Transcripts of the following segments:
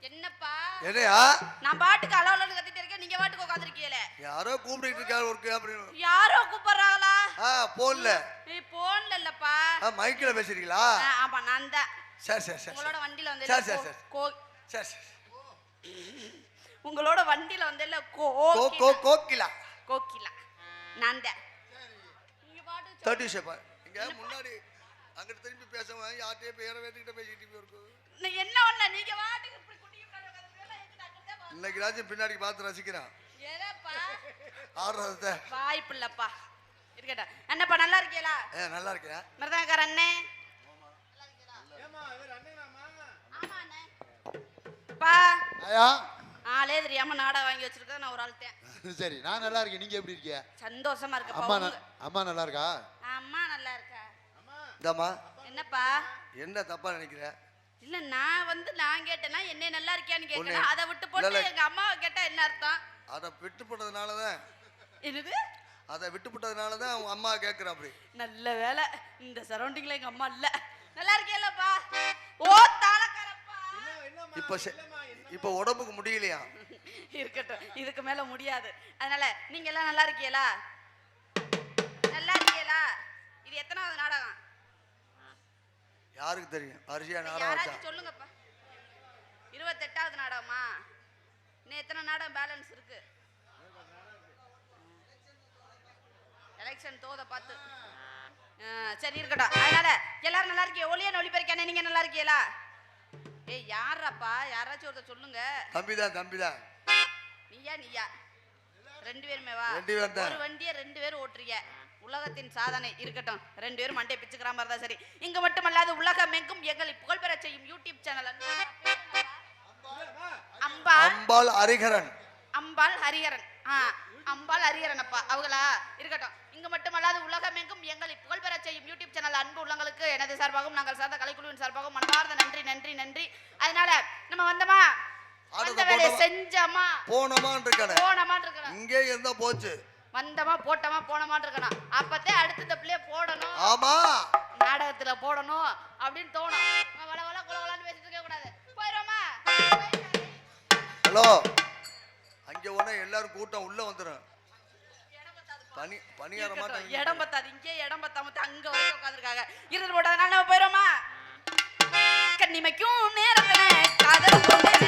என்னப்பா என்னையா நான் பாட்டுக்கு அலோலன்னு கத்திட்டு இருக்கேன், நீங்க பாட்டுக்கு உட்கார்ந்திருக்கீங்களே. யாரோ கூப்பிட்டு இருக்காரு ஒர்க் அப்படின்னு. யாரோ கூப்பிடுறாங்களா? போன்ல. போன்ல இல்லப்பா, மைக்ல பேசுறீங்களா? ஆமா நான் தான். சரி சரி சரி. உங்களோட வண்டில வந்து சரி சரி சரி. சரி சரி. உங்களோட வண்டில வந்தேல கோகிலா. கோகிலா நான் தான். நீங்க பாட்டு 30 செகண்ட். இங்க முன்னாடி அங்க திரும்பி பேசவா யார்ட்டே பேர வேண்டிட்ட பேசிட்டு இருக்கு. என்ன ஒண்ணு நீங்க பாட்டுக்கு இப்படி குடிக்க கூடாது. இன்னைக்கு ராஜி பின்னாடி பார்த்து ரசிக்கிறான். ஏலப்பா ஆடுறத வாய்ப்பு இல்லப்பா. இருக்கடா. அண்ணப்பா நல்லா இருக்கீங்களா? நல்லா இருக்கேன். மருதாக்கார அண்ணே நல்லா இருக்கீங்களா? ஏமா இவர் அண்ணனா மாமா? ஆமா அண்ணே. பா ஆயா ஆளே தெரியாம நாடா வாங்கி வச்சிருக்கேன் நான் ஒரு ஆள்தேன். சரி நான் நல்லா இருக்கேன், நீங்க எப்படி இருக்கீங்க? சந்தோஷமா இருக்கேன். அம்மா நல்லா இருக்கா? அம்மா நல்லா இருக்கா. இந்தம்மா என்னப்பா என்ன தப்பா நினைக்கிற? இல்ல நான் கேட்டேனா என்ன நல்லா இருக்கியான்னு கேக்குறேன். அத விட்டு போட்டு எங்க அம்மாவை கேட்டா என்ன அர்த்தம்? அத விட்டு போட்டதனால தான். என்னது? அத விட்டு போட்டதனால தான் உங்க அம்மா கேக்குறா அப்படி. நல்ல வேளை இந்த சரௌண்டிங்ல எங்க அம்மா இல்ல. நல்லா இருக்கீங்களா? ஓ தாளக்காரப்பா. இப்ப உடம்புக்கு முடியலையா? இருக்கட்டும், இதுக்கு மேல முடியாது. அதனால நீங்க எல்லாம் நல்லா இருக்கீங்களா? நல்லா இருக்கீங்களா? இது எத்தனாவது நாடகம்? யாருக்கு தெரியும்? அரிசியா நாடகம் வச்சா சொல்லுங்கப்பா. 28வது நாடகமா? இன்னும் எத்தனை நாடகம் பேலன்ஸ் இருக்கு? எலெக்ஷன் தோத பார்த்து சரி இருக்கட்டும். அதனால எல்லாரும் நல்லா இருக்கீங்க. ஒளியா ஒளிபெருக்கானே நீங்க நல்லா இருக்கீங்களா? ஏய் யாராப்பா? யாராச்சும் ஒருத்தர் சொல்லுங்க. தம்பிதான். நீயா ரெண்டு பேருமே வா. ஒரு வண்டியை 2 பேரும் ஓட்டுறீங்க. உலகத்தின் சாதனை இருக்கட்டும். 2 பேரும் மண்டை பிச்சுக்கிற மாதிரி தான் சரி. இங்க மட்டுமல்லாது உலகம் எங்கும் எங்களை புகழ்பெற செய்யும் யூடியூப் சேனல் அம்பாள் ஹரிஹரன். அம்பாள் ஹரிஹரன் அப்பா அவங்களா? இருக்கட்டும். இங்க மட்டுமல்லாது உலகம் எங்கும் எங்களை புகழ்பெற செய்யும் யூடியூப் சேனல் அன்பு உள்ளங்களுக்கு எனது சார்பாகவும் நாங்கள் சார்ந்த கலைக்குழுவின் சார்பாகவும் மனமார்ந்த நன்றி. அதனால நம்ம வந்தோமா, அந்த வேலையை செஞ்சோமா, போனோமான்னு இருக்கணும். இங்கே இருந்தா போச்சு. வந்தமா போட்டமா போனமான்னு இருக்கணும். அப்பத்தே அடுத்த தப்புலயே போடணும். ஆமா, நாடகத்துல போடணும் அப்படின்னு தோணும். வளவள குலவளன்னு பேசிட்டு இருக்க கூடாது. போயிரோமா? ஹலோ, அங்க உடனே எல்லாரும் கூட்டம் உள்ள வந்துரும். பணியார மாட்டாங்க. இடம் பத்தாது. இங்கே இடம் பத்தாம அங்க வரைக்கும் உட்கார்ந்திருக்காங்க. இருந்துட்டு போட்டதுனால நம்ம போயிரோமா? கண்ணிமைக்கும் நேரத்துல காதல் கொண்டேன்.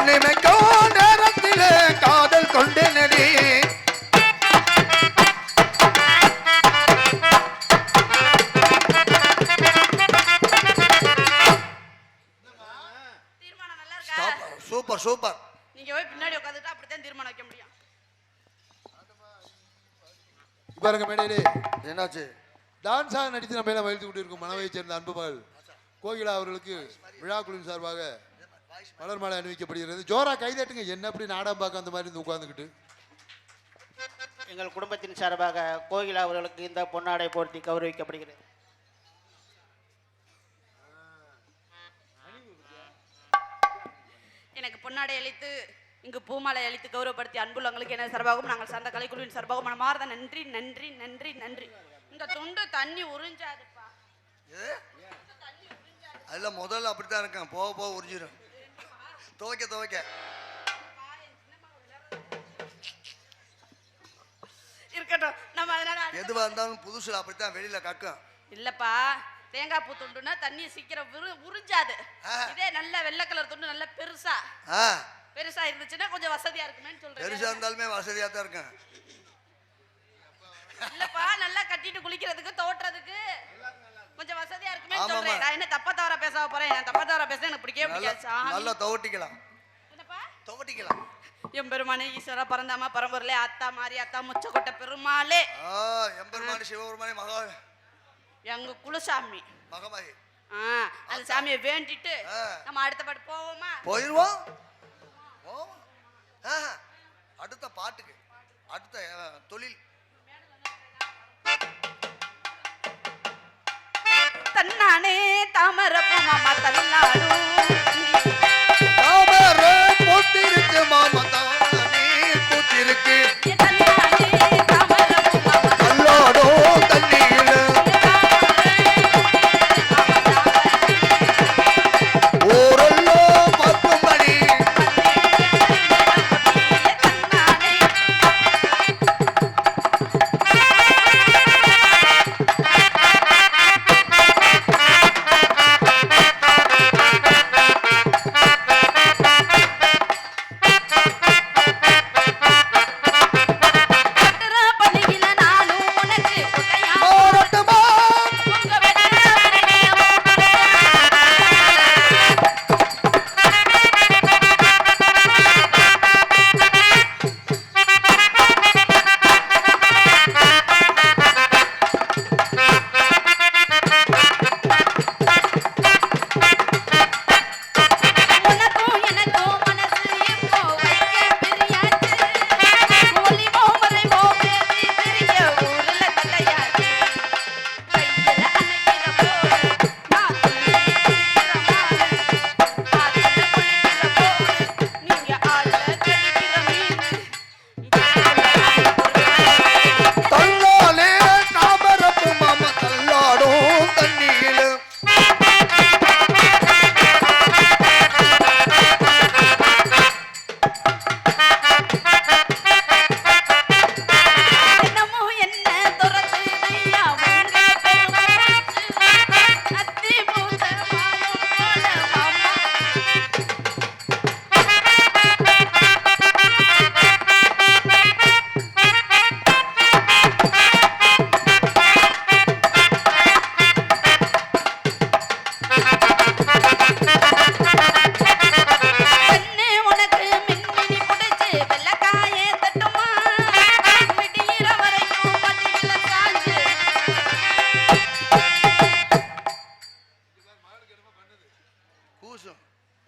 கண்ணிமைக்கோ நேரத்திலே காதல் கொண்டேனடி. தீர்மானம் நல்லா இருக்கா? Super super. நீங்க போய் பின்னாடி உட்காந்துட்டா அப்படித்தான் தீர்மானம் வைக்க முடியும். பாருங்க மேடையிலே என்னாச்சு? டான்ஸாக நடித்து நம்ம எல்லாம் மகிழ்ந்து கொண்டிருக்கும் மனவை சேர்ந்த அன்பு மகள் கோகிலா அவர்களுக்கு விழா குழுவின் சார்பாக மலர் மாலை அணிவிக்கப்படுகிறது. ஜோரா கைதட்டுங்க. என்ன அப்படி நாடகம் பார்க்க அந்த மாதிரி உட்கார்ந்துக்கிட்டு. எங்கள் குடும்பத்தின் சார்பாக கோகிலா அவர்களுக்கு இந்த பொன்னாடை போர்த்தி கௌரவிக்கப்படுகிறது. எனக்கு பொன்னாடை அளித்து இங்கு பூமாலை அளித்து கௌரவப்படுத்தி அன்புள்ளவங்களுக்கு என்ன சார்பாகவும் நாங்கள் சார்ந்த கலைக்குழுவின் சார்பாகவும் மனமார்ந்த நன்றி நன்றி நன்றி நன்றி. இந்த துண்டு தண்ணி உறிஞ்சாதுப்பா. அதுல முதல்ல அப்படித்தான் இருக்கேன், போக போக உறிஞ்சிடும். துவைக்க துவைக்க இருக்கட்டும். நம்ம அதனால எதுவா இருந்தாலும் புதுசுல அப்படித்தான் வெளியில கக்கும். இல்லப்பா, தேங்காய் பூ துண்டுனா தண்ணி சீக்கிரம் உறிஞ்சாது. இதே நல்ல வெள்ளை கலர் துண்டு நல்ல பெருசா பெருசா இருந்துச்சுன்னா கொஞ்சம் வசதியா இருக்குமேன்னு சொல்றேன். பெருசா இருந்தாலுமே வசதியா தான் இருக்கேன். இல்லப்பா, நல்லா கட்டிட்டு குளிக்கிறதுக்கு தோற்றதுக்கு கொஞ்சம் வசதியா இருக்குமேன்னு சொல்றேன். நான் என்ன தப்பா தவறா பேச போறேன்? நான் தப்பா தவறா பேச எனக்கு பிடிக்கவே பிடிக்காது. நல்லா துவட்டிக்கலாம். என்னப்பா? துவட்டிக்கலாம். எம்பெருமானே ஈஸ்வரா பரந்தாமா பரம்பொருளே அத்தா மாரி அத்தா முச்சக்கொட்டை பெருமாளே எம்பெருமானே சிவபெருமானே மகா எங்க குலசாமி மகமாயி. அந்த சாமியை வேண்டிட்டு நம்ம அடுத்த பாட்டு போவோமா? போயிருவோம். அடுத்த பாட்டுக்கு அடுத்த தொழில் தன்னானே தாமரப்பு மாமா தன்னாடும் தாமரை பூத்திருக்கு மாமா தானே பூத்திருக்கு தன்னானே தாமரப்பு மாமா கல்லோடோ தண்ணியில ஊரெல்லோ பத்துமணி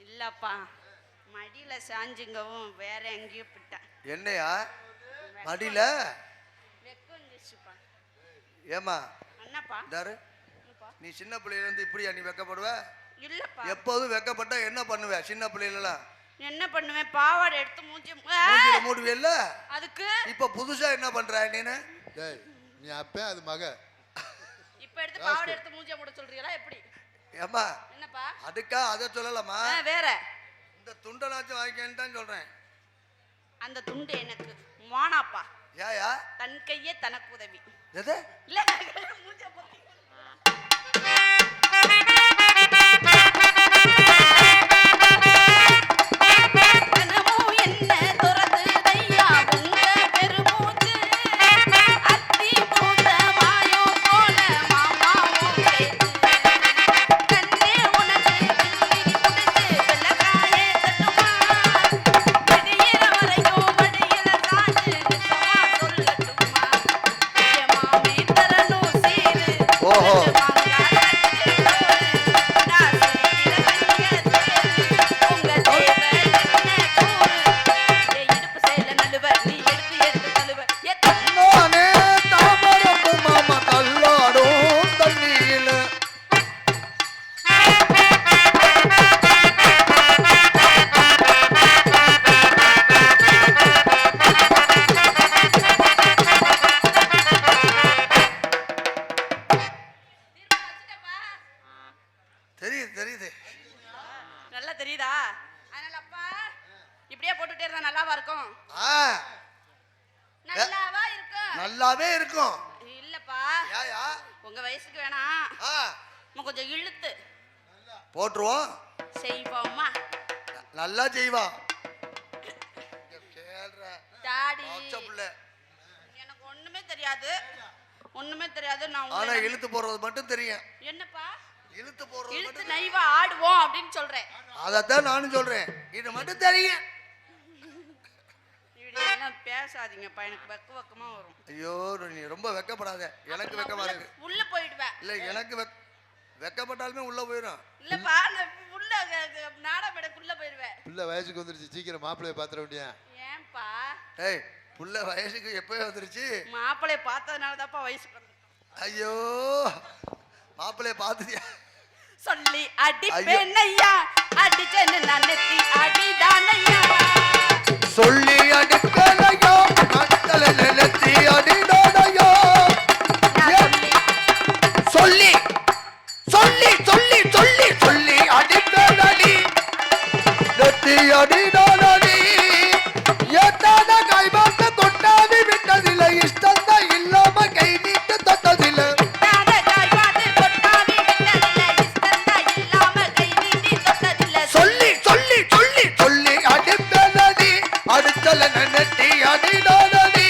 இல்லப்பா, மடியில சாஞ்சுங்கவும் வேற எங்கேயும் பிட்டேன். என்னையா மடியில வெக்கஞ்சிச்சுப்பா. ஏமா என்னப்பா? தாரு, நீ சின்ன பிள்ளையில இருந்து இப்படியா நீ வெக்கப்படுவ? இல்லப்பா. எப்போதும் வெக்கப்பட்டா என்ன பண்ணுவ? சின்ன பிள்ளைலாம் என்ன பண்ணுவேன்? பாவாடை எடுத்து மூஞ்சில மூடுவியல்ல. அதுக்கு இப்ப புதுசா என்ன பண்ற நீனு? டேய், நீ அப்ப அது மக. இப்ப எடுத்து பாவாடை எடுத்து மூஞ்சிய மூட சொல்றீங்களா எப்படி? ஏமா என்னப்பா? அதுக்கா அத சொல்லலாமா? வேற இந்த துண்டனாச்சும் வாங்கிக்கன்னு தான் சொல்றேன். அந்த துண்டு எனக்கு மானாப்பா. ஏயா? தன் கையே தனக்கு உதவி. எது? இல்ல மூஞ்சிய போத்தி. பேசினா நல்லாவா இருக்கும்? ஆ, நல்லாவா இருக்கும்? நல்லாவே இருக்கும். இல்லப்பா, ஏயா உங்க வயசுக்கு வேணாம், ஆ நம்ம கொஞ்சம் இழுத்து போட்டுருவோம். செய்வோமா? நல்லா செய்வா. கேள்ற டாடி, பச்சை புள்ள. எனக்கு ஒண்ணுமே தெரியாது, ஒண்ணுமே தெரியாது. நான் ஆனா உங்களை இழுத்து போடுறது மட்டும் தெரியும். என்னப்பா இழுத்து போடுறது இழுத்து மட்டும் நைவா ஆடுவோம் அப்படின்னு சொல்றேன். அதத்தான் நானும் சொல்றேன். இது மட்டும் தெரியும். இப்படி எல்லாம் பேசாதீங்கப்பா, எனக்கு வெக்கமா வரும். ஐயோ, நீ ரொம்ப வெக்கப்படாத. எனக்கு வெக்கமா இருக்கு. உள்ள போயிடுவேன். இல்ல, எனக்கு வெக்கப்பட்டாலுமே உள்ள போயிடும். இல்லப்பா, நான் உள்ள நாடகமேடைக்குள்ள போயிடுவேன். பிள்ளை வயசுக்கு வந்துருச்சு, சீக்கிரம் மாப்பிள்ளைய பாத்திர வேண்டியா? ஏன்பா? ஏய், புள்ள வயசுக்கு எப்பவே வந்துருச்சு. மாப்பிள்ளைய பார்த்ததுனால தான்ப்பா வயசுக்கு வந்து. ஐயோ, மாப்பிள்ளைய பார்த்துட்டியா? சொல்லி அடிப்பேன் ஐயா, அடிச்சேன்னு நினைத்தி அடிதானையா. சொல்லி அடிக்கலையோ, நட்டல நிலத்தி அடிதானையோ. சொல்லி சொல்லி சொல்லி சொல்லி சொல்லி அடிப்பேனடி, நெத்தி அடிதானடி. எத்தான கைமாத்த கொண்டாடி விட்டதில்லை, இஷ்டந்த இல்லாம கை நீட்டு தொட்டதில்லை. சொல்லி சொல்லி சொல்லி சொல்லி அடிப்பேனடி, அடுத்தல நெத்தி அடிதானடி.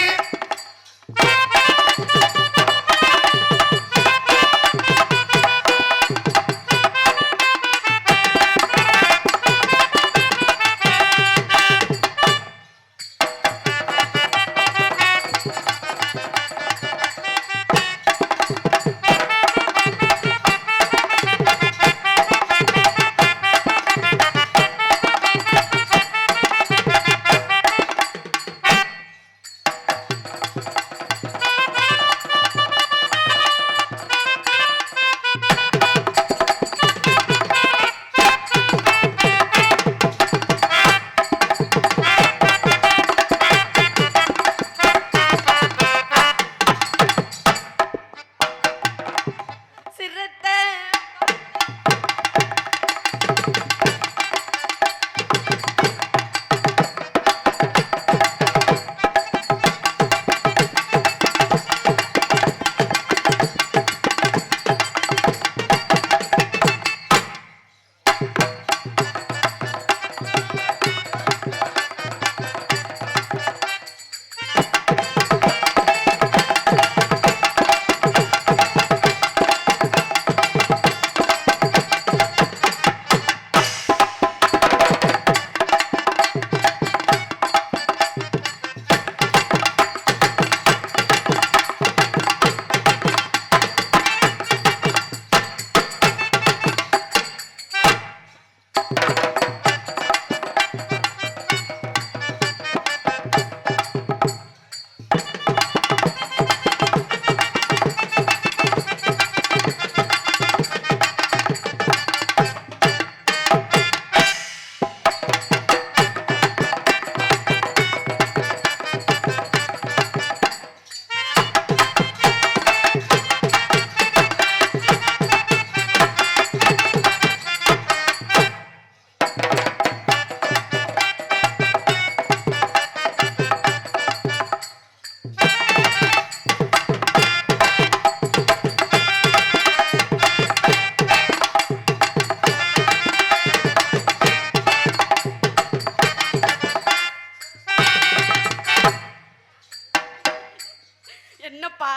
என்னப்பா,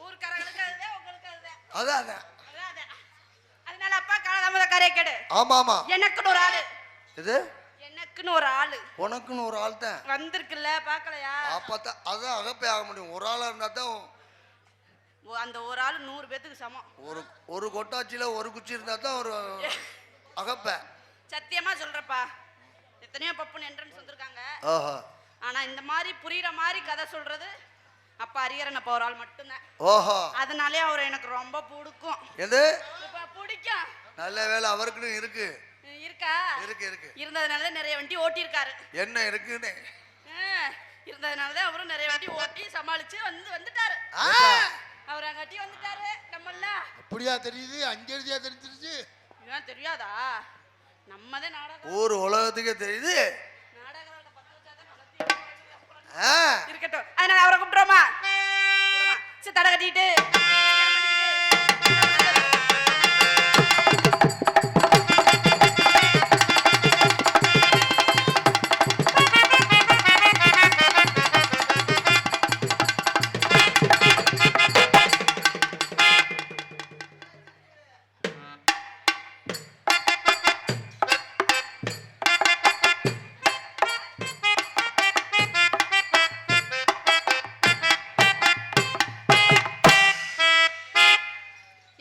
ஊர்க்காரங்களுக்கு அதுதான், உங்களுக்கு அதுதான். அதான் அதான். அதான். அதனால அப்பா காலதாமத கரையை கேடு. ஆமா ஆமா. எனக்குன்னு ஒரு ஆளு. இது எனக்குன்னு ஒரு ஆளு உனக்குன்னு ஒரு ஆள் தான் வந்திருக்குல்ல, பாக்கலையா? அப்பதான் அதான் அகப்பே ஆக முடியும். ஒரு ஆளா இருந்தா தான் அந்த ஒரு ஆளு 100 பேத்துக்கு சமம். ஒரு கொட்டாச்சியில ஒரு குச்சி இருந்தா தான் ஒரு அகப்ப. சத்தியமா சொல்றப்பா, எத்தனையோ பப்புன்னு என்ட்ரன்ஸ் வந்திருக்காங்க. ஓஹோ. ஆனா இந்த மாதிரி புரியுற மாதிரி கதை சொல்றது அப்பா ஹரிஹரன் அப்பா ஒரு ஆள் மட்டும்தான். ஓஹோ. அதனாலே அவரை எனக்கு ரொம்ப பிடிக்கும். எது பிடிக்கும்? நல்ல வேலை அவருக்குன்னு இருக்கு. இருக்கா? இருக்கு இருக்கு. இருந்ததுனால நிறைய வண்டி ஓட்டியிருக்காரு. என்ன இருக்குன்னு இருந்ததுனாலதான் அவரும் நிறைய வண்டி ஓட்டி சமாளிச்சு வந்துட்டாரு. அவர் அங்காட்டி வந்துட்டாரு. நம்மள அப்படியா தெரியுது? அஞ்செழுதியா தெரிஞ்சிருச்சு. ஏன் தெரியாதா? நம்மதே நாடகம் ஊர் உலகத்துக்கே தெரியுது. நாடகம் ஆ. இருக்கட்டும். அதனால அவரை கூப்பிடுறோமா? சரி, தடை கட்டிட்டு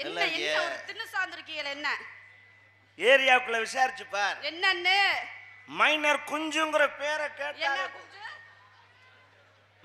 என்ன என்ன ஒரு தின்னு சார்ந்திருக்கீங்கள என்ன ஏரியாவுக்குள்ள விசாரிச்சு பார். என்னன்னு மைனர் குஞ்சுங்கிற பேரை என்ன கேட்டாலே குஞ்சு?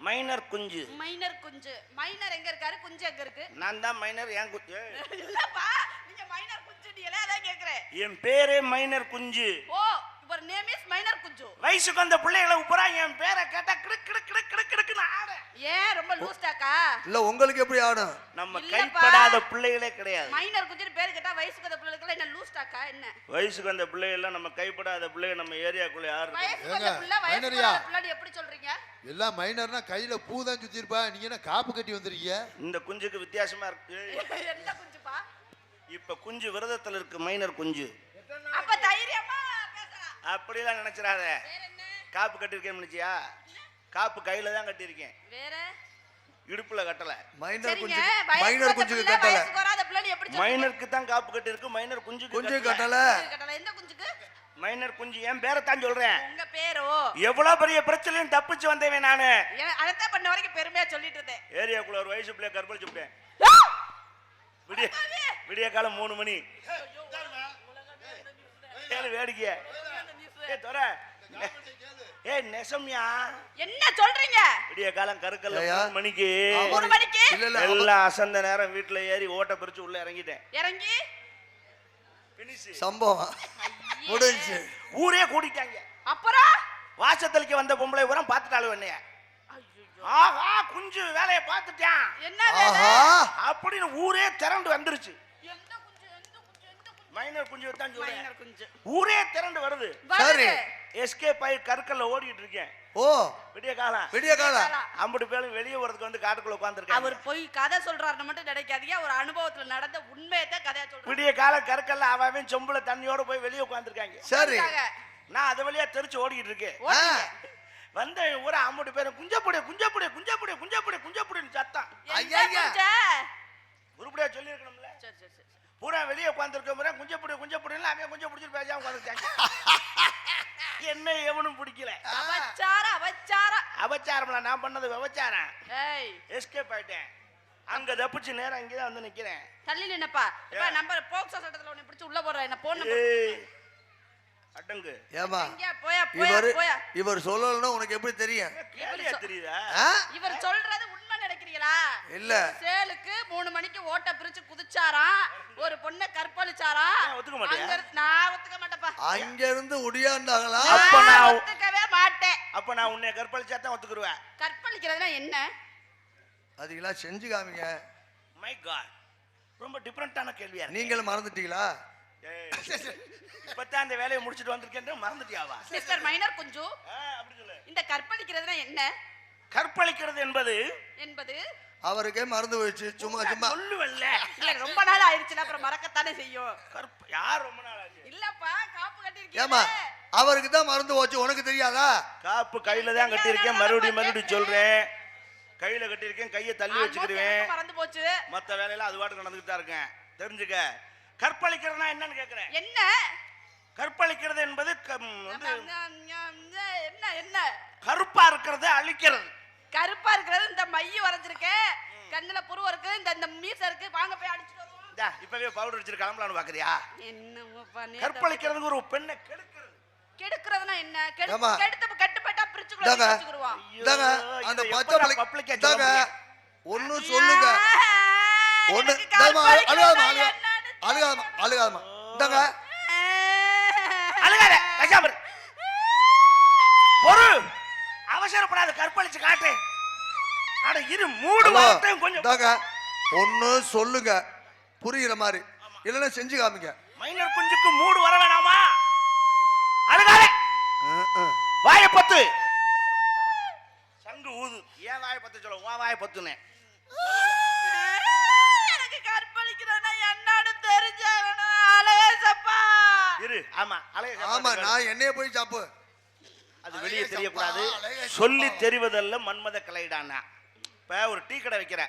மைனர் குஞ்சு. மைனர் குஞ்சு. மைனர் எங்க இருக்காரு? குஞ்சு எங்க இருக்கு? நான் தான் மைனர். என் குஞ்சு இல்லப்பா, நீங்க மைனர் குஞ்சுடியல, அதான் கேக்குறேன். என் பேரே மைனர் குஞ்சு. ஓ, யுவர் நேம் இஸ் மைனர் குஞ்சு. வயசுக்கு வந்த பிள்ளைகளை உப்புறா என் பேரை கேட்டா கிடு கிடு கிடு கிடு கிடுன்னு ஆட. ஏன் ரொம்ப லூஸ் டாக்கா? இல்ல உங்களுக்கு எப்படி ஆடும்? நம்ம இல்லப்பா. கைப்படாத பிள்ளைகளே கிடையாது. மைனர் குஞ்சு பேர் கேட்டா வயசுக்கு வந்த பிள்ளைகளுக்கு என்ன லூஸ் டாக்கா என்ன? வயசுக்கு வந்த பிள்ளைகள் நம்ம கைப்படாத பிள்ளைகள் நம்ம ஏரியாக்குள்ள யாரு இருக்கு? வயசுக்கு வந்த ஏங்க, பிள்ளை வயசுக்கு மைனரியா? வந்த பிள்ளை எப்படி சொல்றீங்க? எல்லாம் மைனர்னா கையில பூ தான் சுத்தி இருப்பா, நீங்க என்ன காப்பு கட்டி வந்திருக்கீங்க? இந்த குஞ்சுக்கு வித்தியாசமா இருக்கு. என்ன குஞ்சுப்பா? இப்ப குஞ்சு விரதத்துல இருக்கு. மைனர் குஞ்சு. அப்ப தைரியமா பேசலாம். அப்படிலாம் நினைச்சிடாத. வேற என்ன? காப்பு கட்டிருக்கேன்னு நினைச்சியா? காப்பு கையில தான் கட்டியிருக்கேன், வேற இடுப்புல கட்டல. மைனர் சரிங்க, குஞ்சு வயசுக்கு மைனர் வந்த குஞ்சுக்கு பிள்ளை, கட்டல. வயசுக்கு வராத பிள்ளை எப்படி சொல்றீங்க? மைனருக்கு தான் காப்பு கட்டி இருக்கு, மைனர் குஞ்சுக்கு குஞ்சு கட்டல. கட்டல. கட்டல. எந்த குஞ்சுக்கு? மைனர் குஞ்சு என் பேரை தான் சொல்றேன். உங்க பேரோ? எவ்வளவு பெரிய பிரச்சனையும் தப்பிச்சு வந்தேன் நானு. அதத்தான் பண்ண வரைக்கும் பெருமையா சொல்லிட்டு இருந்தேன். ஏரியாக்குள்ள ஒரு வயசு பிள்ளைய கற்பழிச்சு விட்டேன். விடிய விடிய காலம் 3 மணி. ஏழு வேடிக்கை. தோற ஏ நெசம்யா, என்ன சொல்றீங்க? விடிய காலம் கருக்கல்ல ஏய்யா. 3 மணிக்கு 3 மணிக்கு இல்ல இல்ல எல்லாம் அசந்த நேரம் வீட்டுல ஏறி ஓட்ட பிரிச்சு உள்ள இறங்கிட்டேன். இறங்கி Finish. சம்பவம் முடிஞ்சு. ஊரே கூட்டிட்டாங்க. அப்புறம் வாசத்தலுக்கு வந்த பொம்பளை பூரா பார்த்துட்டாளு என்னைய. ஆஹா, குஞ்சு வேலையை பார்த்துட்டான் என்ன வேலை? ஆஹா அப்படின்னு ஊரே திரண்டு வந்துருச்சு. எந்த குஞ்சு? எந்த குஞ்சு? எந்த குஞ்சு? மைனர் குஞ்சு தான் சொல்றேன். மைனர் குஞ்சு. ஊரே திரண்டு வருது. சரி. எஸ்கேப் ஆகி கற்கல்ல ஓடிட்டு இருக்கேன். ஓ விடிய காலம் விடிய கால அம்புட்டு பேரும் வெளியே வரதுக்கு வந்து காட்டுக்குள்ள உட்காந்துருக்காங்க. அவர் போய் கதை சொல்றாருன்னு மட்டும் நினைக்காதீங்க. ஒரு அனுபவத்துல நடந்த உண்மையத்தான் கதையா சொல்றாரு. விடிய காலம் கற்கல்ல அவன் சொம்புல தண்ணியோட போய் வெளியே உட்காந்துருக்காங்க. சரி. நான் அதை வழியா தெரிச்சு ஓடிட்டு இருக்கேன். ஓடுங்க. வந்த ஊரா அம்புட்டு பேரும் குஞ்சப்படி குஞ்சப்படி குஞ்சப்படி குஞ்சப்படி குஞ்சப்படின்னு சத்தம். எந்த குஞ்சு? உருப்படியா சொல்லி இருக்கணும்ல. சரி சரி சரி. பூரா வெளியே உட்காந்துருக்க முறை குஞ்சப்படி குஞ்சப்படின்னு அவன் குஞ்சம் பிடிச்சிட்டு பேசாம உட்காந்துருக்காங்க. என்ன எவனும் பிடிக்கல. அபச்சாரம் அபச்சாரம். அபச்சாரம்ல நான் பண்ணது விபச்சாரம். ஏய், எஸ்கேப் ஆயிட்டேன். அங்க தப்பிச்சு நேரம் இங்கதான் வந்து நிக்கிறேன். தள்ளி நின்னப்பா. இப்ப நம்பர் போக்சோ சட்டத்துல உன்னை பிடிச்சு உள்ள போடுறேன். என்ன போன் நம்பர்? ஏய், அடங்கு. ஏமா எங்க போயா போயா போயா. இவர் சொல்லலன்னா உனக்கு எப்படி தெரியும்? கேலியா தெரியுதா? ஆ? இவர் சொல்றது உண்மை நினைக்கிறீங்களா? இல்ல சேலுக்கு 3 மணிக்கு ஓட்ட பிரிச்சு குதிச்சாராம். ஒரு பொண்ணை கற்பழிச்சாராம். நான் ஒத்துக்க மாட்டியா? நான் ஒத்துக்க மாட்டேப்பா. அங்க இருந்து ஒடியாண்டாங்களா? அப்ப நான் நான் ஒத்துக்கவே மாட்டேன். அப்ப நான் உன்னை கற்பழிச்சா தான் ஒத்துக்குருவேன். கற்பழிக்கிறதுனா என்ன? அதுக்கெல்லாம் செஞ்சு காமிங்க. மை காட், ரொம்ப டிஃபரெண்டான கேள்வியா இருக்கு. நீங்களும் மறந்துட்டீங்களா? ஏய், இப்பதான் அந்த வேலையை முடிச்சிட்டு வந்திருக்கேன். மறந்துட்டியாவா? மிஸ்டர் மைனர் குஞ்சு, அப்படி சொல்லு. இந்த கற்பழிக்கிறதுனா என்ன கற்பழிக்கிறது என்பது என்பது? அவருக்கே மறந்து போயிடுச்சு. சும்மா சும்மா சொல்லுவல்ல. இல்ல, ரொம்ப நாள் ஆயிருச்சுல, அப்புறம் மறக்கத்தானே செய்யும். யார் ரொம்ப நாள் ஆச்சு? இல்லப்பா, காப்பு கட்டி ஏமா இருக்கீங்க. அவருக்கு தான் மறந்து போச்சு, உனக்கு தெரியாதா? காப்பு கையில தான் கட்டியிருக்கேன். மறுபடியும் சொல்றேன். கையில கட்டியிருக்கேன், கையை தள்ளி வச்சுக்கிடுவேன். மறந்து போச்சு. மத்த வேலையெல்லாம் அது பாட்டுக்கு நடந்துட்டு தான் இருக்கேன். தெரிஞ்சுக்க. கற்பழிக்கிறதுனா என்னன்னு கேக்குறேன். என்ன கற்பழிக்கிறது என்பது என்ன என்ன? கருப்பா இருக்கிறத அழிக்கிறது. கருப்பா இருக்கிறது இந்த மைய வரைஞ்சிருக்கேன், கண்ணுல புருவம் இருக்கு, இந்த மீச இருக்கு. வாங்க போய் அடிச்சுட்டு வருவோம். இப்பவே பவுடர் வச்சிட்டு கிளம்பலான்னு பாக்குறியா? என்னப்பா கற்பழிக்கிறதுக்கு ஒரு பெண்ணை கெடுக்கிறது. கெடுக்கிறதுனா என்ன? ஏம்மா? கெட்டுப்பட்டா பிரிச்சுக்குள்ள இந்தாங்க. வச்சுக்குருவோம். இந்தாங்க அந்த இதை பச்சை எப்படா பிள்ளை public ஆ இந்தாங்க சொல்ல ஒன்னும் சொல்லுங்க. ஒண்ணு இந்தாம்மா, அழுகாம அழுகாம அழுகாம இந்தாங்க. அழுகாத, பேசாம இரு. பொறு, அவசரப்படாத, கற்பழிச்சு காட்டு. அட இரு, மூடு வார்த்தையும் கொஞ்சம். இந்தாங்க ஒன்னு சொல்லுங்க புரியுற மாதிரி, இல்லைன்னா செஞ்சு காமிங்க. மைனர் குஞ்சுக்கு மூடு வர வேணாமா? அழுகாத, வாயை பத்து. சங்கு வாயை பொத்துனேன். எனக்கு கற்பழிக்கிறேன்னா என்னன்னு தெரிஞ்சாகணும் அழகேசப்பா. இரு. ஆமா அழகே ஆமா நான் என்னைய போய் சாப்பு. அது வெளியே அழகே தெரியக்கூடாது. சப்பா, அழகே சொல்லி சப்பா. தெரிவதல்ல மன்மத கலைடானா. இப்ப ஒரு டீ கடை வைக்கிற.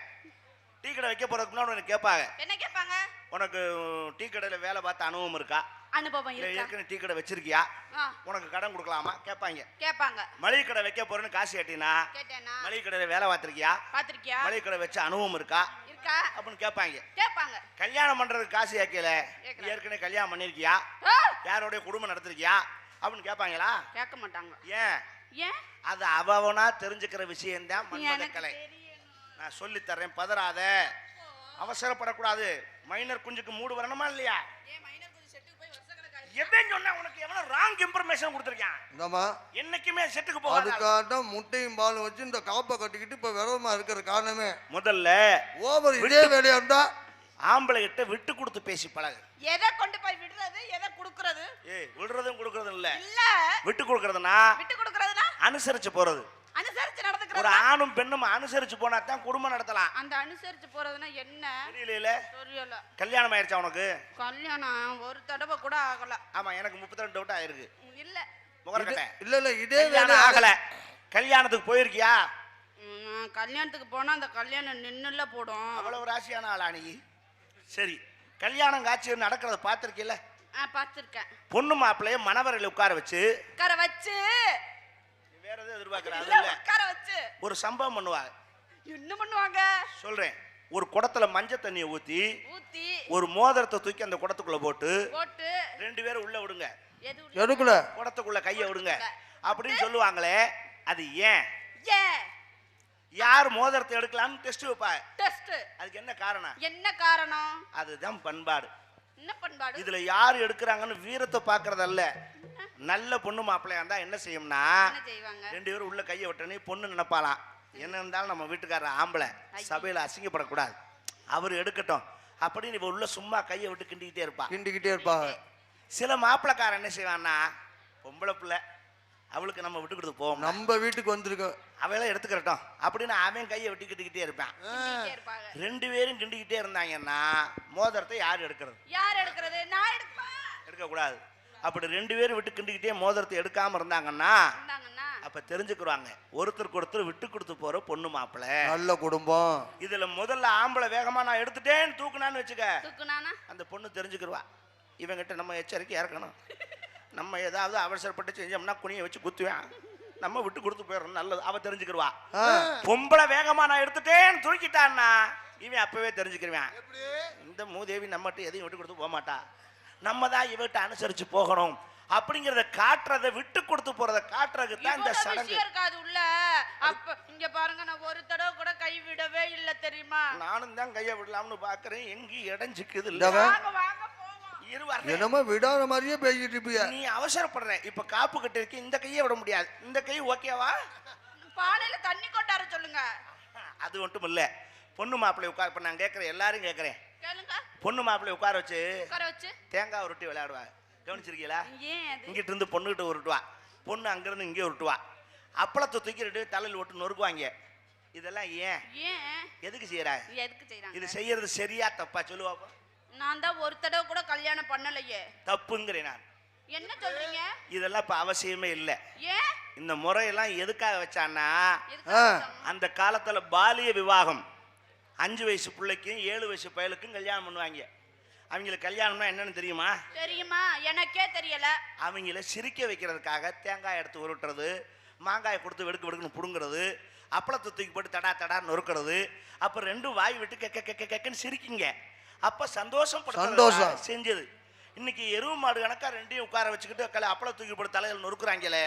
டீ கடை வைக்க போறதுக்கு முன்னாடி உனக்கு கேட்பாங்க, என்ன கேட்பாங்க? உனக்கு டீ கடையில வேலை பார்த்த அனுபவம் இருக்கா, அனுபவம் இல்ல இருக்கா? ஏற்கனவே டீ கடை வச்சிருக்கியா, ஆ, உனக்கு கடன் கொடுக்கலாமா கேட்பாங்க. கேட்பாங்க. மளிகை கடை வைக்க போறேன்னு காசு கேட்டினா, கேட்டேனா? மளிகை கடையில வேலை பார்த்திருக்கியா, பாத்திருக்கியா? மளிகை கடை வச்ச அனுபவம் இருக்கா இருக்கா? அப்படின்னு கேட்பாங்க. கேட்பாங்க. கல்யாணம் பண்றதுக்கு காசு கேட்கல, கேட்கல. ஏற்கனவே கல்யாணம் பண்ணிருக்கியா, ஆ, யாரோடைய குடும்பம் நடத்திருக்கியா அப்படின்னு கேட்பாங்களா? கேட்க மாட்டாங்க. ஏன்? ஏன்? அது அவனா தெரிஞ்சுக்கிற விஷயம்தான் மன்மத எனக்கு கலை. தெரியணும். நான் சொல்லி தர்றேன், பதறாத, அவசரப்படக்கூடாது. மைனர் குஞ்சுக்கு மூடு வரணுமா இல்லையா? ஏன் மைனர் கொஞ்சம் செட்டுக்கு போய் வருஷக்கணக்காக எவன் சொன்னா உனக்கு எவனோ ராங் இன்ஃபர்மேஷன் கொடுத்துருக்கான். இந்தாம்மா என்னைக்குமே செட்டுக்கு போகாத. அதுக்காக முட்டையும் பாலும் வச்சு இந்த காப்பை கட்டிக்கிட்டு இப்ப விரதமா இருக்கிற காரணமே முதல்ல ஓவர் இதே வேலையா இருந்தா ஆம்பளை கிட்ட விட்டு கொடுத்து பேசி பழகு. எதை கொண்டு போய் விடுறது, எதை குடுக்குறது? ஏய், விடுறதும் கொடுக்கறதும் இல்ல, இல்ல, விட்டு கொடுக்கறதுனா விட்டு கொடுக்கறதுனா அனுசரிச்சு போறது. அனுசரிச்சு ஒரு நடந்துக்கிறது. ஆணும் பெண்ணும் அனுசரிச்சு போனா தான் குடும்பம் நடத்தலாம். அந்த அனுசரிச்சு போறதுன்னா என்ன? தெரியல. தெரியல. கல்யாணம் ஆயிடுச்சா உனக்கு? கல்யாணம் ஒரு தடவை கூட ஆகல. ஆமா, எனக்கு 32 விட்டு ஆயிருக்கு. இல்ல, முகரக்கட்டை. இல்ல இல்ல இதே வேலை கல்யாணம் ஆகல. கல்யாணத்துக்கு போயிருக்கியா? நான் கல்யாணத்துக்கு போனா அந்த கல்யாணம் நின்னுல போடும். அவ்வளவு ராசியான ஆளா நீ? சரி, கல்யாணம் காட்சி நடக்கிறத பார்த்திருக்கீல்ல? பாத்திருக்கேன். பொண்ணு மாப்பிள்ளைய மணவரையில உட்கார வச்சு உட்கார வச்சு வேற எதுவும் எதிர்பார்க்கறாங்க இல்ல, இல்ல, உட்கார வச்சு ஒரு சம்பவம் பண்ணுவாங்க. என்ன பண்ணுவாங்க? சொல்றேன். ஒரு குடத்துல மஞ்சள் தண்ணியை ஊத்தி ஊத்தி ஒரு மோதிரத்தை தூக்கி அந்த குடத்துக்குள்ள போட்டு போட்டு 2 பேரும் உள்ள விடுங்க, எது உள்ள? எடுக்கல குடத்துக்குள்ள கையை விடுங்க அப்படின்னு சொல்லுவாங்களே, அது ஏன்? ஏன் யார் மோதிரத்தை எடுக்கலாம்னு டெஸ்ட் வைப்பாங்க. டெஸ்ட்? அதுக்கு என்ன காரணம்? என்ன காரணம்? அதுதான் பண்பாடு. என்ன பண்பாடு? இதுல யார் எடுக்கிறாங்கன்னு வீரத்தை பாக்குறதல்ல. நல்ல பொண்ணு மாப்பிள்ளையா இருந்தா என்ன செய்யும்னா, என்ன செய்வாங்க? 2 பேரும் உள்ள கையை விட்டனே பொண்ணு நினைப்பாலாம், என்ன இருந்தாலும் நம்ம வீட்டுக்காரர் ஆம்பளை சபையில அசிங்கப்படக்கூடாது, அவர் எடுக்கட்டும் அப்படின்னு இவ உள்ள சும்மா கையை விட்டு கிண்டிக்கிட்டே இருப்பா. கிண்டிக்கிட்டே இருப்பாங்க. சில மாப்பிள்ளைக்காரன் என்ன செய்வான்னா, பொம்பளை பிள்ளை அவளுக்கு நம்ம விட்டு கொடுத்து போவோம், நம்ம வீட்டுக்கு வந்திருக்கோம் அவளை எடுத்துக்கிறட்டும் அப்படின்னு அவன் கையை விட்டு கிட்டிக்கிட்டே இருப்பான். கிண்டிக்கிட்டே இருப்பாங்க. 2 பேரும் கிண்டிக்கிட்டே இருந்தாங்கன்னா மோதிரத்தை யார் எடுக்கிறது? யார் எடுக்கிறது? நான் எடுப்பேன். எடுக்கக்கூடாது. அப்படி 2 பேரும் விட்டு கிண்டிக்கிட்டே மோதிரத்தை எடுக்காம இருந்தாங்கன்னா இருந்தாங்கன்னா அப்ப தெரிஞ்சுக்குவாங்க ஒருத்தருக்கு ஒருத்தர் விட்டு கொடுத்து போற பொண்ணு மாப்பிள்ளை. நல்ல குடும்பம். இதுல முதல்ல ஆம்பளை வேகமா நான் எடுத்துட்டேன்னு தூக்குனான்னு வச்சுக்க, தூக்குனானா அந்த பொண்ணு தெரிஞ்சுக்கிருவா, இவங்கிட்ட நம்ம எச்சரிக்கையா இருக்கணும், நம்ம ஏதாவது அவசரப்பட்டு செஞ்சோம்னா குனியை வச்சு குத்துவேன், நம்ம விட்டு கொடுத்து போயிடணும், நல்லது. அவ தெரிஞ்சுக்கிருவா. பொம்பளை வேகமா நான் எடுத்துட்டேன்னு தூக்கிட்டான்னா இவன் அப்பவே தெரிஞ்சுக்கிருவான், இந்த மூதேவி நம்மகிட்ட எதையும் விட்டு கொடுத்து போக மாட்டா, நம்ம தான் இவட்ட அனுசரிச்சு போகணும் அப்படிங்கறத காட்டுறதை, விட்டு கொடுத்து போறதை காட்டுறதுக்கு தான் இந்த சடங்கு. இருக்காது உள்ள. அப்ப இங்க பாருங்க, நான் ஒரு தடவை கூட கை விடவே இல்ல தெரியுமா? நானும் தான் கையை விடலாம்னு பாக்குறேன், எங்கேயும் இடஞ்சிக்குது இல்ல. இந்தவன் வாங்க வாங்க போவோம். என்னமோ விடாத மாதிரியே பேசிட்டு இருப்பியா? நீ அவசரப்படுற. இப்ப காப்பு கட்டு இருக்கு, இந்த கையை விட முடியாது, இந்த கை ஓகேவா? பானையில தண்ணி கொண்டார சொல்லுங்க. அது மட்டும் இல்ல, பொண்ணு மாப்பிள்ளை உட்கார, இப்ப நான் கேட்கறேன், எல்லாரும் கேட்கறேன், கேளுங்க. பொண்ணு மாப்பிள்ளை உட்கார வச்சு உட்கார வச்சு தேங்காய் உருட்டி விளையாடுவாங்க, கவனிச்சிருக்கீங்களா? ஏன் அது? இங்கிட்டு இருந்து பொண்ணுகிட்ட உருட்டுவா, பொண்ணு அங்கிருந்து இங்கே உருட்டுவா, அப்பளத்தை தூக்கிட்டு தலையில் ஓட்டு நொறுக்குவாங்க. இதெல்லாம் ஏன், ஏன் எதுக்கு செய்யறாங்க? எதுக்கு செய்றாங்க? இது செய்யறது சரியா தப்பா சொல்லுவா? நான் தான் ஒரு தடவை கூட கல்யாணம் பண்ணலையே. தப்புங்கிறேன் நான். என்ன சொல்றீங்க? இதெல்லாம் இப்ப அவசியமே இல்லை. ஏன்? இந்த முறையெல்லாம் எதுக்காக வச்சான்னா, எதுக்கு? அந்த காலத்துல பாலிய விவாகம் 5 வயசு பிள்ளைக்கும் 7 வயசு பயலுக்கும் கல்யாணம் பண்ணுவாங்க. அவங்களுக்கு கல்யாணம்னா என்னன்னு தெரியுமா? தெரியுமா? எனக்கே தெரியல. அவங்கள சிரிக்க வைக்கிறதுக்காக தேங்காய் எடுத்து உருட்டுறது, மாங்காயை கொடுத்து வெடுக்கு வெடுக்குன்னு புடுங்கிறது, அப்பளத்தை தூக்கி போட்டு தடா தடா நொறுக்கிறது, அப்ப 2 வாய் விட்டு கெக்க கெக்க கெக்கன்னு சிரிக்குங்க. அப்ப சந்தோஷம் செஞ்சது. இன்னைக்கு எருவு மாடு கணக்கா 2ஐயும் உட்கார வச்சுக்கிட்டு அப்பளம் தூக்கி போட்டு தலையில் நொறுக்குறாங்களே,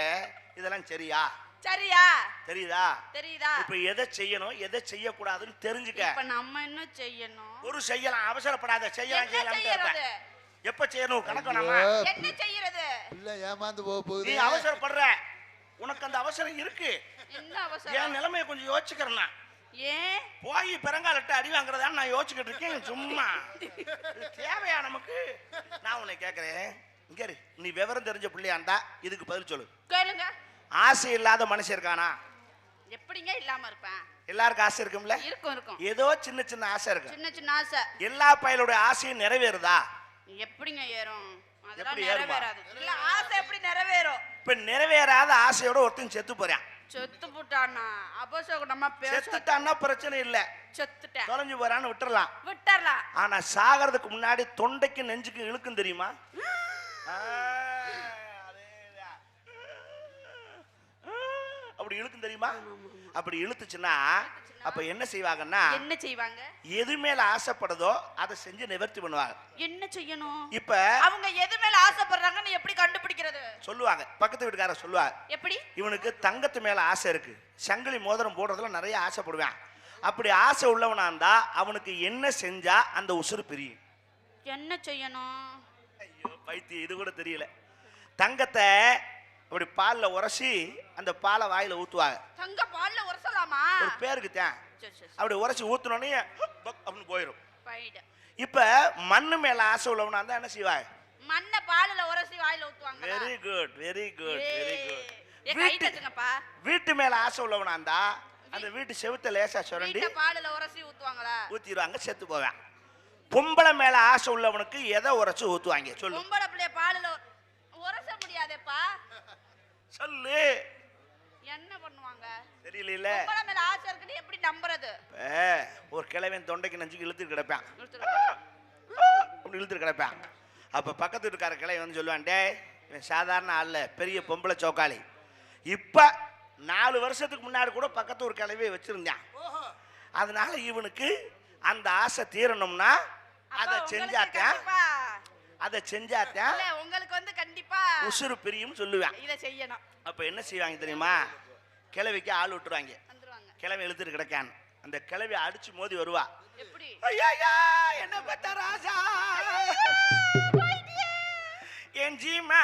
இதெல்லாம் சரியா? சரியா? தெரியுதா? தெரியுதா? இப்ப எதை செய்யணும் எதை செய்யக்கூடாதுன்னு தெரிஞ்சுக்க. இப்ப நம்ம என்ன செய்யணும்? ஒரு செய்யலாம், அவசரப்படாத, செய்யலாம் என்ன செய்யறது? எப்ப செய்யணும் கணக்கு நம்ம. என்ன செய்யறது? இல்ல ஏமாந்து போக போகுது. நீ அவசரப்படுற, உனக்கு அந்த அவசரம் இருக்கு. என்ன அவசரம்? என் நிலைமையை கொஞ்சம் யோசிச்சுக்கிறேன்னா, ஏன் போய் பெருங்காலிட்டு அடி வாங்குறதா நான் யோசிச்சுக்கிட்டு இருக்கேன். சும்மா இது தேவையா நமக்கு? நான் உன்னை கேட்கிறேன், இங்க இரு, நீ விவரம் தெரிஞ்ச பிள்ளையாண்டா இதுக்கு பதில் சொல்லு. கேளுங்க. ஆசை இல்லாத மனுஷன் இருக்கானா? எப்படிங்க இல்லாம இருப்பேன்? எல்லாருக்கும் ஆசை இருக்கும்ல? இருக்கும் இருக்கும். ஏதோ சின்ன சின்ன ஆசை இருக்கு. சின்ன சின்ன ஆசை. எல்லா பயலோட ஆசையும் நிறைவேறுதா? எப்படிங்க ஏறும்? அதெல்லாம் எப்படி ஏறுமா? நிறைவேறாது. இல்ல ஆசை எப்படி நிறைவேறும்? இப்ப நிறைவேறாத ஆசையோட ஒருத்தன் செத்து போறான். செத்து போட்டானா அபசகுணமா பேச. செத்துட்டான்னா பிரச்சனை இல்ல, செத்துட்டேன் தொலைஞ்சு போறான்னு விட்டுறலாம். விட்டுறலாம். ஆனா சாகிறதுக்கு முன்னாடி தொண்டைக்கு நெஞ்சுக்கு இழுக்கும் தெரியுமா? அதேதான். அப்படி இழுக்கும் தெரியுமா? அப்படி இழுத்துச்சுன்னா அப்ப என்ன செய்வாங்கன்னா, என்ன செய்வாங்க? எது மேல ஆசைப்படுதோ அதை செஞ்சு நிவர்த்தி பண்ணுவாங்க. என்ன செய்யணும்? இப்ப அவங்க எது மேல ஆசைப்படுறாங்கன்னு எப்படி கண்டுபிடிக்கிறது? சொல்லுவாங்க, பக்கத்து வீட்டுக்கார சொல்லுவாங்க, எப்படி? இவனுக்கு தங்கத்து மேல ஆசை இருக்கு, சங்கிலி மோதிரம் போடுறதுல நிறைய ஆசைப்படுவான். அப்படி ஆசை உள்ளவனா இருந்தா அவனுக்கு என்ன செஞ்சா அந்த உசுறு பிரியும்? என்ன செய்யணும்? ஐயோ பைத்தியம், இது கூட தெரியல. தங்கத்தை அப்படி பால்ல உரசி அந்த பாலை வாயில ஊத்துவாங்க. தங்க பால்ல உரசலாமா? ஒரு பேருக்கு தான். சரி சரி. அப்படி உரசி ஊத்துனோடனே அப்படின்னு போயிடும். பைட. இப்ப மண்ணு மேல ஆசை உள்ளவனா இருந்தா என்ன செய்வாங்க? மண்ணை பால்ல உரசி வாயில ஊத்துவாங்க. Very good very good very good. ஏ கை தட்டுங்கப்பா. வீட்டு மேல ஆசை உள்ளவனா இருந்தா அந்த வீட்டு செவுத்த லேசா சுரண்டி வீட்டை பால்ல உரசி ஊத்துவாங்களா? ஊத்திடுவாங்க, செத்து போவான். பொம்பளை மேல ஆசை உள்ளவனுக்கு எதை உரைச்சு ஊத்துவாங்க சொல்லு? பொம்பளை பிள்ளைய பால்ல உரச முடியாதேப்பா. சொல்லு. என்ன பண்ணுவாங்க? தெரியல. பொம்பளை மேல ஆசை இருக்குன்னு எப்படி நம்புறது? ஒரு கிழவன் தொண்டைக்கு நஞ்சுக்கு இழுத்துட்டு கிடப்பான், அப்படி இழுத்துட்டு கிடப்பான். அப்ப பக்கத்து வீட்டுக்கார கிழவன் வந்து சொல்லுவான், டேய் இவன் சாதாரண ஆள் இல்ல, பெரிய பொம்பளை சோக்காளி. இப்ப 4 வருஷத்துக்கு முன்னாடி கூட பக்கத்து ஒரு கிழவியை வச்சிருந்தான். அதனால இவனுக்கு அந்த ஆசை தீரணும்னா அதை செஞ்சாத்தான் உங்களுக்கு வந்து கண்டிப்பா உசுறு பிரியும் சொல்லுவேன். இத செய்யணும். அப்ப என்ன செய்வாங்க தெரியுமா? கிழவிக்கு ஆள் விட்டுருவாங்க. கிழவி இழுத்துட்டு கிடக்கான். அந்த கிழவி அடிச்சு மோதி வருவா. எப்படி? ஐயா என்ன பத்த ராஜா, என் ஜீமா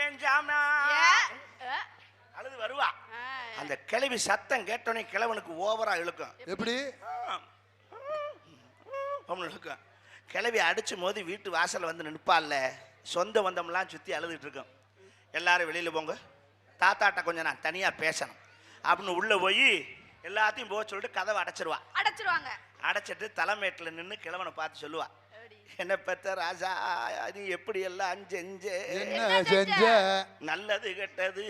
என் ஜாமா அழுது வருவா. அந்த கிழவி சத்தம் கேட்டோன்னே கிழவனுக்கு ஓவரா இழுக்கும். எப்படி இழுக்கும். கிழவி அடிச்சு மோதி வீட்டு வாசல்ல வந்து நிற்பால்ல, சொந்த வந்தம்லாம் சுத்தி அழுதுட்டு இருக்கும். எல்லாரும் வெளியில போங்க, தாத்தாட்ட கொஞ்சம் நான் தனியா பேசணும் அப்படின்னு உள்ள போய் எல்லாத்தையும் போக சொல்லிட்டு கதவை அடைச்சிருவாங்க. அடைச்சிட்டு தலைமேட்டில் நின்று கிழவனை பார்த்து சொல்லுவா, என்ன பெத்த ராஜா நீ எப்படி எல்லாம் செஞ்ச நல்லது கெட்டது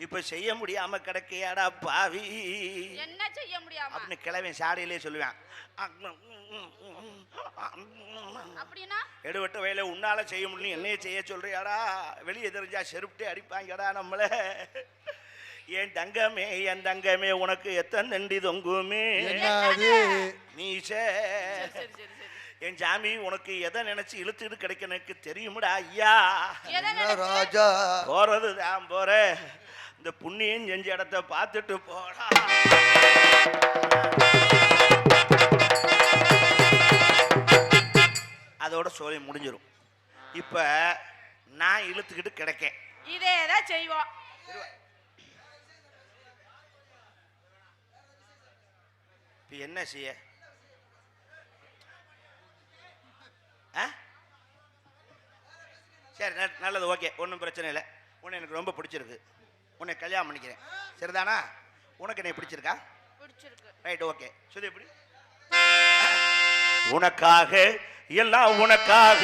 இப்ப செய்ய முடியாம கிடக்கையாடா பாவி, என்ன செய்ய முடியாம அப்படின்னு கிழவன் சாடியிலே சொல்லுவான். அப்படினா எடுவட்ட வேலை உன்னால செய்ய முடியும், என்னைய செய்ய சொல்றியாடா, வெளியே தெரிஞ்சா செருப்பிட்டே அடிப்பாங்கடா நம்மள. என் தங்கமே உனக்கு எத்தனை நண்டி தொங்குமே நீ என் ஜாமி, உனக்கு எதை நினைச்சு இழுத்துட்டு கிடைக்க எனக்கு தெரியுமுடா ஐயா. ராஜா போறது தான் போற, இந்த புண்ணியம் செஞ்ச இடத்த பார்த்துட்டு போடா. அதோட சோழி முடிஞ்சிடும். இப்ப நான் இழுத்துக்கிட்டு கிடைக்கேன், இதேதான் செய்வோம். என்ன செய்ய? சரி நல்லது, ஓகே, ஒன்றும் பிரச்சனை இல்லை. உன்னை எனக்கு ரொம்ப பிடிச்சிருக்கு, உன்னை கல்யாணம் பண்ணிக்கிறேன், சரிதானா? உனக்கு என்ன பிடிச்சிருக்கா? பிடிச்சிருக்கு. Right, okay. சொல்லு எப்படி? உனக்காக எல்லாம் உனக்காக,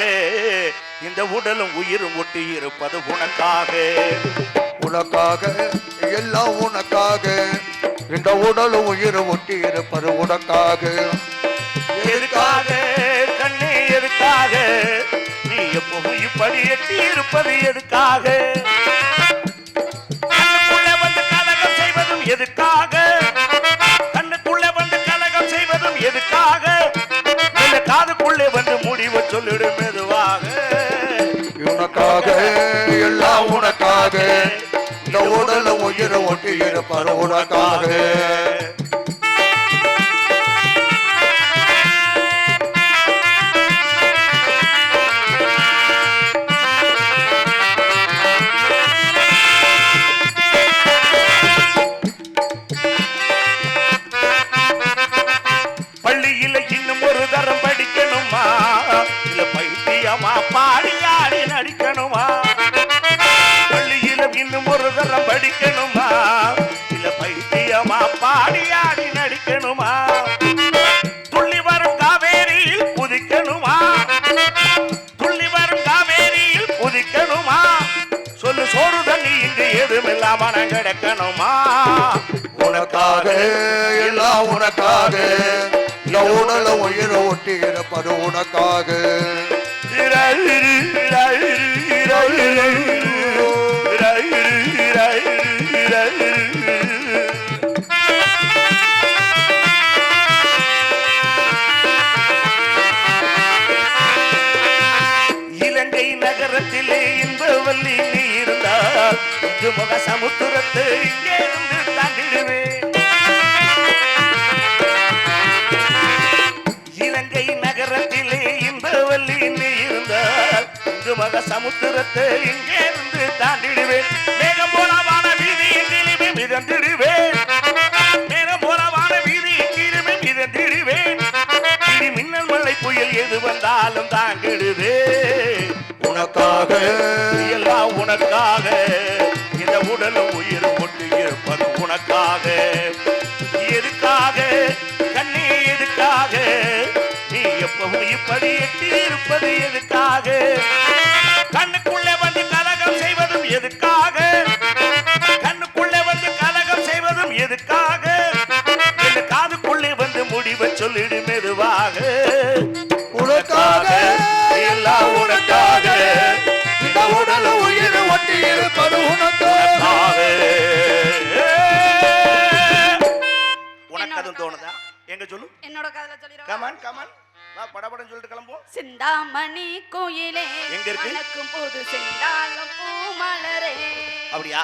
இந்த உடலும் உயிரும் ஒட்டி இருப்பது உனக்காக. உனக்காக எல்லாம் உனக்காக, இந்த உடலும் உயிரும் ஒட்டி இருப்பது உனக்காக. எதுக்காக கண்ணே எதுக்காக, நீ எப்பவும் இப்படி எட்டி இருப்பது எதுக்காக? கண்ணுக்குள்ளே வந்து கலகம் செய்வதும் எதுக்காக? கண்ணுக்குள்ளே வந்து கலகம் செய்வதும் எதுக்காக? காதுக்குள்ளே வந்து முடிவு சொல்லிடு மெதுவாக. உனக்காக எல்லாம் உனக்காக, இந்த உடலும் உயிரும் ஒட்டி இருப்பது உனக்காக. பள்ளியில இன்னும் ஒரு தரம் படிக்கணுமா, இல்ல பைத்தியமா பாடி ஆடி நடிக்கணுமா? பள்ளியில இன்னும் ஒரு தரம் படிக்கணுமா, இல்ல பைத்தியமா பாடி ஆடி எல்லாம் மனம் கிடக்கணுமா உனக்காக எல்லாம் உனக்காக இந்த உடல உயிரை ஒட்டி இருப்பது உனக்காக இலங்கை நகரத்திலே இன்பவல்லி நீ இருந்தால் முக சமுத்திரத்தை இங்கே இருந்து தாண்டிடுவேன் இலங்கை நகரத்திலே இன்பவல்லி நீ இருந்தால் மக சமுத்திரத்தை இங்கே இருந்து தாண்டிடுவேன் மேகம் போலவான வீதி எங்கிலுமே மிதந்திடுவேன் மேகம் போலவான வீதி எங்கிலுமே மிதந்திடுவேன் இடி மின்னல் மழை புயல் எது வந்தாலும் தாங்கிடுவே உனக்காக எல்லாம் உனக்காக இந்த உடலும் உயிர் கொண்டு இருப்பது உனக்காக எதுக்காக கண்ணே எதுக்காக நீ எப்பவும் இப்படி எட்டி இருப்பது எதுக்காக கண்ணுக்குள்ளே வந்து கலகம் செய்வதும் எதுக்காக கண்ணுக்குள்ளே வந்து கலகம் செய்வதும் எதுக்காக இந்த காதுக்குள்ளே வந்து முடிவை சொல்லிடு மெதுவாக உனக்காக எல்லாம் உனக்காக இந்த உடல உயிரை ஒட்டி இருப்பது உனக்காக உனக்கு அதுவும் தோணுதா எங்க சொல்லு என்னோட காதல சொல்லிடுவா கமான் கமான் வா படபடன்னு சொல்லிட்டு கிளம்புவோம் சிந்தாமணி கோயிலே எங்க இருக்கு? வணக்கும் போது செந்தாளம் பூமலரே அப்படியா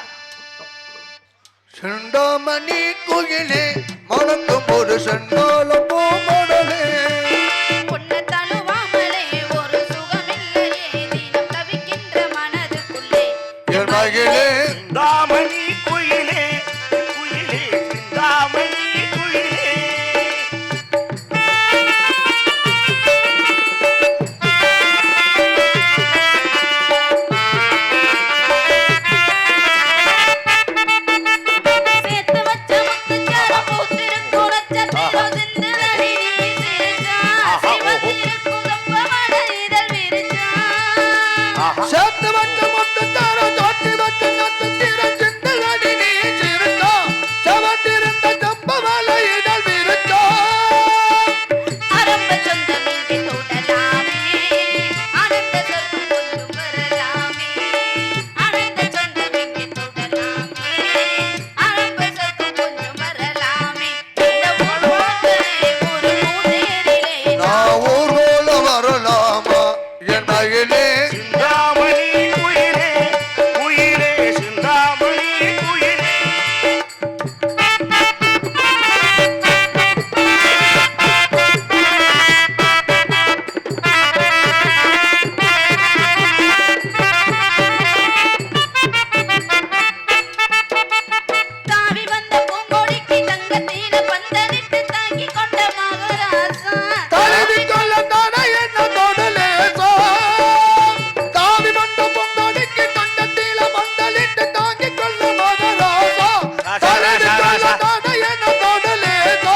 செண்டாமணி கோயிலே மணக்கும் போது செண்டாலும் பூமடலே பொன்ன தழுவாமலே ஒரு சுகமில்லையே தினம் தவிக்கின்ற மனதுக்குள்ளே என் மகிழே சிந்தாமணி குயிலே குயிலே சிந்தாமணி குயிலே சேர்த்து வச்ச முத்துச்சார பூத்திருக்கும் நட்சத்திரம் சிந்து வெளி நீ சிரிச்சா சிவத்திருக்கும் கம்பமட இதழ் விரிச்சா சேர்த்து வச்ச மொத்த தார தோட்டி வச்ச நத்து தீர சிந்தலடி நீ சிரித்தா சவத்திருந்த தப்பமல இதழ் விரித்தா அரம்ப சொந்தம் இங்கே தோடலாமே ஆனந்த சொர்க்கம் கொண்டு வரலாமே ஆனந்த சொந்தம் இங்கே தோடலாமே அரம்ப சொர்க்கம் கொண்டு வரலாமே இந்த ஊர்வலத்திலே ஒரு மூதேரிலே நான் ஊர் போல வரலாமா என் மகிழே சிந்தாமணி குயிலே குயிலே சிந்தாமணி குயிலே தாவி வந்த பூங்கொடிக்கு தங்கத்தீன பந்தலிட்டு தாங்கி கொண்ட மகராசா தலைவி கொல்ல தானே என்ன தொடலேசோ தாவி வந்த பொங்கடிக்கு தண்டத்தில மண்டலிட்டு தாங்கி கொள்ள மகராசா தலைவி கொல்ல தானே என்ன தொடலேசோ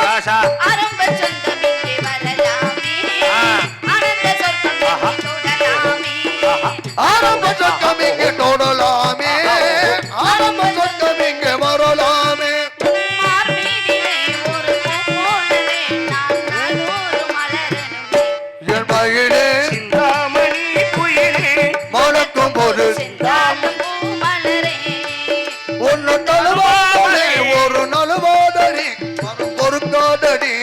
ராசா ஆரம்ப சொந்தம் இங்கே வரலாமே ஆனந்த சொர்க்கம் இங்கே தோடலாமே ஆரம்ப சொர்க்கம் இங்கே தொடலாமே ஆரம்ப சொர்க்கம் இங்கே வரலாமே மார் மீதிலே ஒரு பூ போலவே நான் நாளொரு மலரணுமே என் மகிழே சிந்தாமணி குயிலே மணக்கும் போது செந்தாழம் பூ மலரே ஒன்னு தழுவாமலே ஒரு நழுவாதடி மனம் பொறுக்காதடி